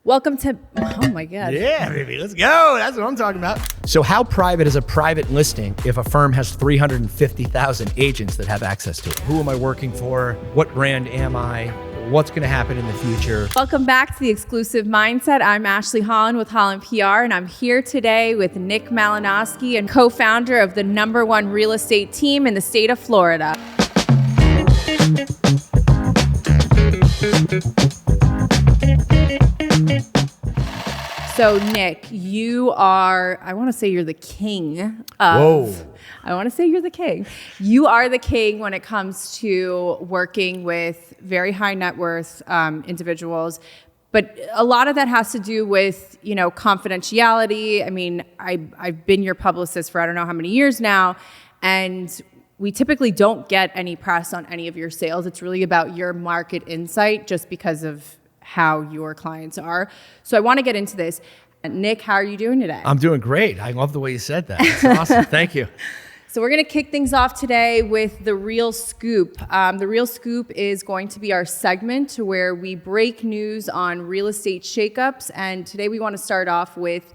Welcome to, oh my God. Yeah, baby, let's go. That's what I'm talking about. So how private is a private listing if a firm has 350,000 agents that have access to it? Who am I working for? What brand am I? What's going to happen in the future? Welcome back to the Exclusive Mindset. I'm Ashley Holland with Holland PR, and I'm here today with Nick Malinosky, and co-founder of the #1 real estate team in the state of Florida. So Nick, you are, I want to say you're the king of, I want to say you're the king. You are the king when it comes to working with very high net worth individuals. But a lot of that has to do with, confidentiality. I mean, I've been your publicist for I don't know how many years now, and we typically don't get any press on any of your sales. It's really about your market insight just because of how your clients are. So I want to get into this. Nick, how are you doing today? I'm doing great. I love the way you said that. It's awesome. Thank you. So we're going to kick things off today with the Real Scoop. The Real Scoop is going to be our segment where we break news on real estate shakeups. And today we want to start off with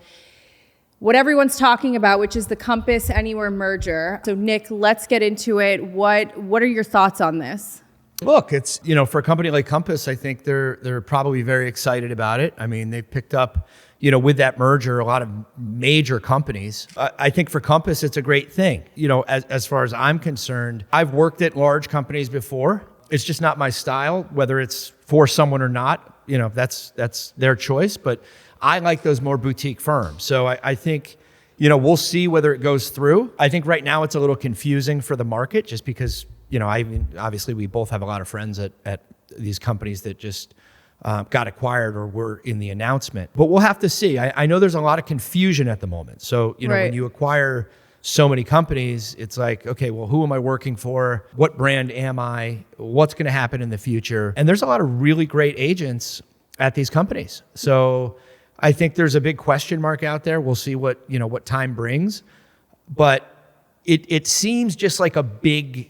what everyone's talking about, which is the Compass Anywhere merger. So Nick, let's get into it. What are your thoughts on this? Look, it's, for a company like Compass, I think they're probably very excited about it. I mean, they've picked up, with that merger, a lot of major companies. I think for Compass, it's a great thing. As far as I'm concerned, I've worked at large companies before. It's just not my style, whether it's for someone or not, that's their choice. But I like those more boutique firms. So I think, we'll see whether it goes through. I think right now it's a little confusing for the market just because, obviously we both have a lot of friends at these companies that just got acquired or were in the announcement. But we'll have to see. I know there's a lot of confusion at the moment. So, Right. When you acquire so many companies, it's like, okay, well, who am I working for? What brand am I? What's going to happen in the future? And there's a lot of really great agents at these companies. So I think there's a big question mark out there. We'll see what time brings. But it seems just like a big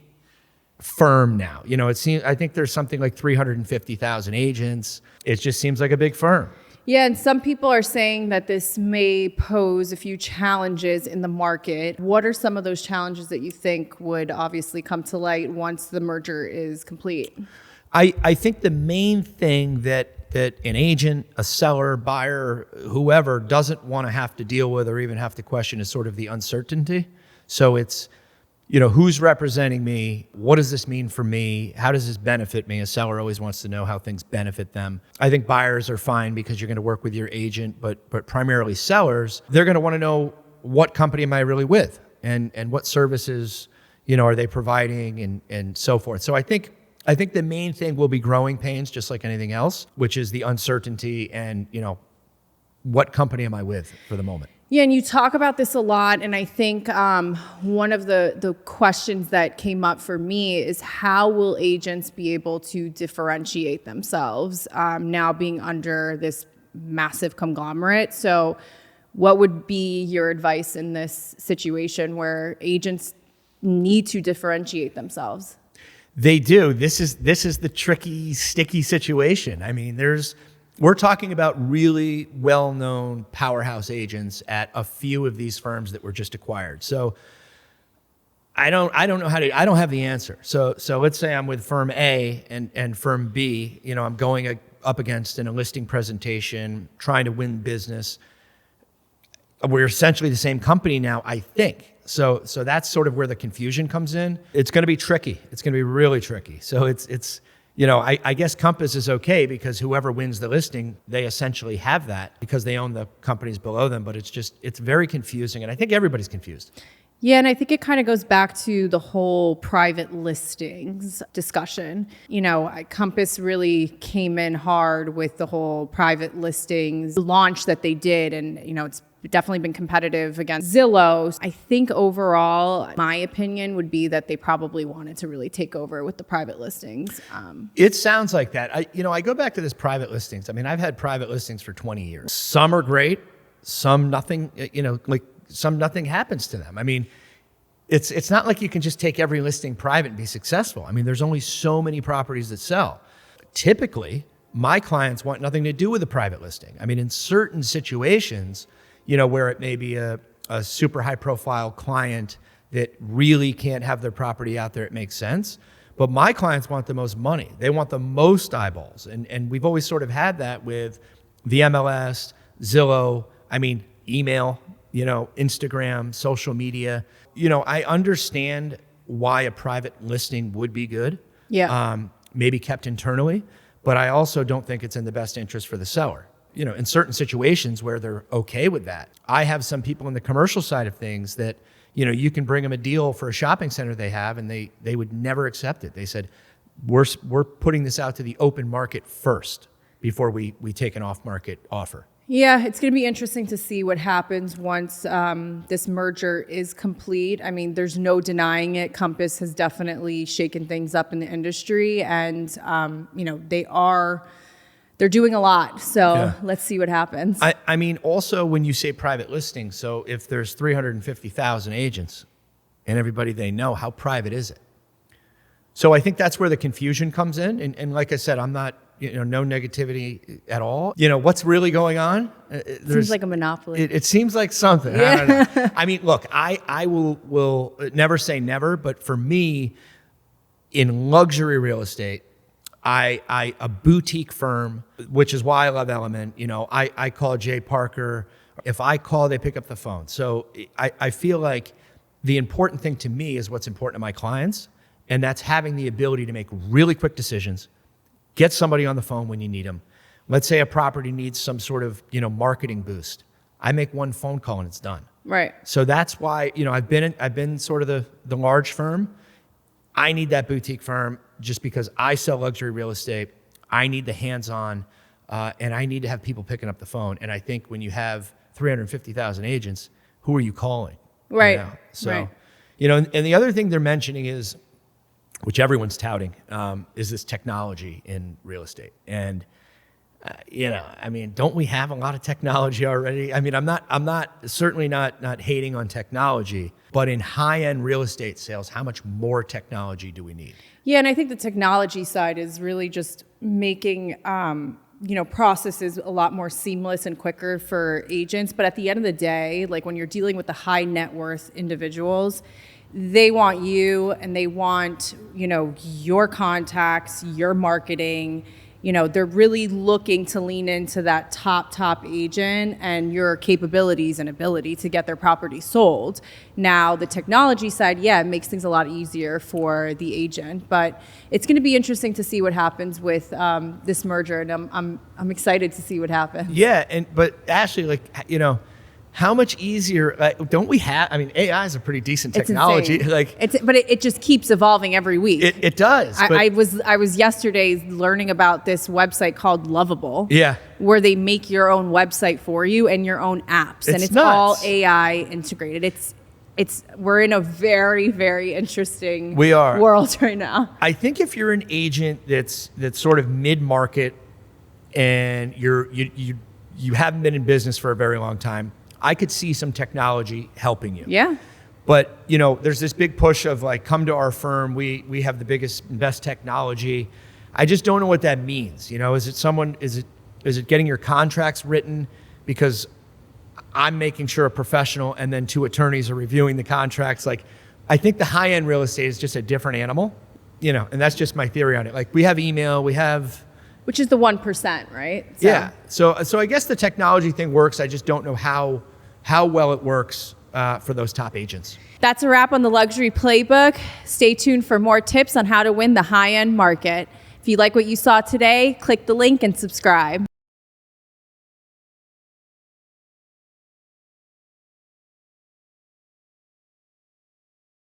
firm now. I think there's something like 350,000 agents. It just seems like a big firm. Yeah, and some people are saying that this may pose a few challenges in the market. What are some of those challenges that you think would obviously come to light once the merger is complete? I think the main thing that an agent, a seller, buyer, whoever doesn't want to have to deal with or even have to question is sort of the uncertainty. So it's, who's representing me? What does this mean for me? How does this benefit me? A seller always wants to know how things benefit them. I think buyers are fine because you're going to work with your agent, but primarily sellers, they're going to want to know what company am I really with and what services, are they providing and so forth. So I think the main thing will be growing pains, just like anything else, which is the uncertainty and, what company am I with for the moment? Yeah, and you talk about this a lot, and I think one of the questions that came up for me is how will agents be able to differentiate themselves now being under this massive conglomerate? So what would be your advice in this situation where agents need to differentiate themselves? They do. This is the tricky, sticky situation. I mean, we're talking about really well-known powerhouse agents at a few of these firms that were just acquired. So I don't know I don't have the answer. So let's say I'm with firm A and firm B, I'm going up against in a listing presentation, trying to win business. We're essentially the same company now, I think. So that's sort of where the confusion comes in. It's going to be tricky. It's going to be really tricky. So it's I guess Compass is okay because whoever wins the listing, they essentially have that because they own the companies below them. But it's very confusing. And I think everybody's confused. Yeah, and I think it kind of goes back to the whole private listings discussion. Compass really came in hard with the whole private listings launch that they did. And, it's definitely been competitive against Zillow. I think overall, my opinion would be that they probably wanted to really take over with the private listings. It sounds like that. I go back to this private listings. I mean, I've had private listings for 20 years. Some are great, some nothing, some nothing happens to them. I mean, it's not like you can just take every listing private and be successful. I mean, there's only so many properties that sell. Typically, my clients want nothing to do with a private listing. I mean, in certain situations, where it may be a super high profile client that really can't have their property out there, it makes sense. But my clients want the most money. They want the most eyeballs. And we've always sort of had that with the MLS, Zillow, email, Instagram, social media. I understand why a private listing would be good. Yeah. Maybe kept internally, but I also don't think it's in the best interest for the seller. In certain situations where they're okay with that. I have some people in the commercial side of things that, you can bring them a deal for a shopping center they have, and they would never accept it. They said, we're putting this out to the open market first before we take an off-market offer. Yeah, it's going to be interesting to see what happens once this merger is complete. I mean, there's no denying it. Compass has definitely shaken things up in the industry, and they're doing a lot. So Let's see what happens. Also when you say private listing, so if there's 350,000 agents and everybody they know, how private is it? So I think that's where the confusion comes in. And like I said, I'm not, no negativity at all. What's really going on? Seems like a monopoly. It seems like something. Yeah. I don't know. Look, I will never say never, but for me, in luxury real estate, a boutique firm, which is why I love Element. I call Jay Parker. If I call, they pick up the phone. So I feel like the important thing to me is what's important to my clients, and that's having the ability to make really quick decisions, get somebody on the phone when you need them. Let's say a property needs some sort of marketing boost. I make one phone call and it's done. Right. So that's why I've been sort of the large firm. I need that boutique firm just because I sell luxury real estate. I need the hands-on, and I need to have people picking up the phone. And I think when you have 350,000 agents, who are you calling? Right. So, and the other thing they're mentioning is, which everyone's touting, is this technology in real estate. And don't we have a lot of technology already? I'm certainly not hating on technology, but in high-end real estate sales, how much more technology do we need? Yeah, and I think the technology side is really just making processes a lot more seamless and quicker for agents. But at the end of the day, like when you're dealing with the high net worth individuals, they want you and they want, your contacts, your marketing. They're really looking to lean into that top agent and your capabilities and ability to get their property sold. Now, the technology side, it makes things a lot easier for the agent, but it's going to be interesting to see what happens with this merger, and I'm excited to see what happens. Yeah, but Ashley, how much easier? Don't we have? AI is a pretty decent technology. But it just keeps evolving every week. It does. I was yesterday learning about this website called Lovable. Yeah. Where they make your own website for you and your own apps, and it's all AI integrated. We're in a very, very interesting world right now. I think if you're an agent that's sort of mid-market and you haven't been in business for a very long time, I could see some technology helping you. Yeah. But, there's this big push of come to our firm. We have the biggest and best technology. I just don't know what that means. Is it getting your contracts written? Because I'm making sure a professional and then 2 attorneys are reviewing the contracts. I think the high-end real estate is just a different animal, and that's just my theory on it. We have email, which is the 1%, right? Yeah. So I guess the technology thing works. I just don't know how well it works for those top agents. That's a wrap on the Luxury Playbook. Stay tuned for more tips on how to win the high-end market. If you like what you saw today, click the link and subscribe.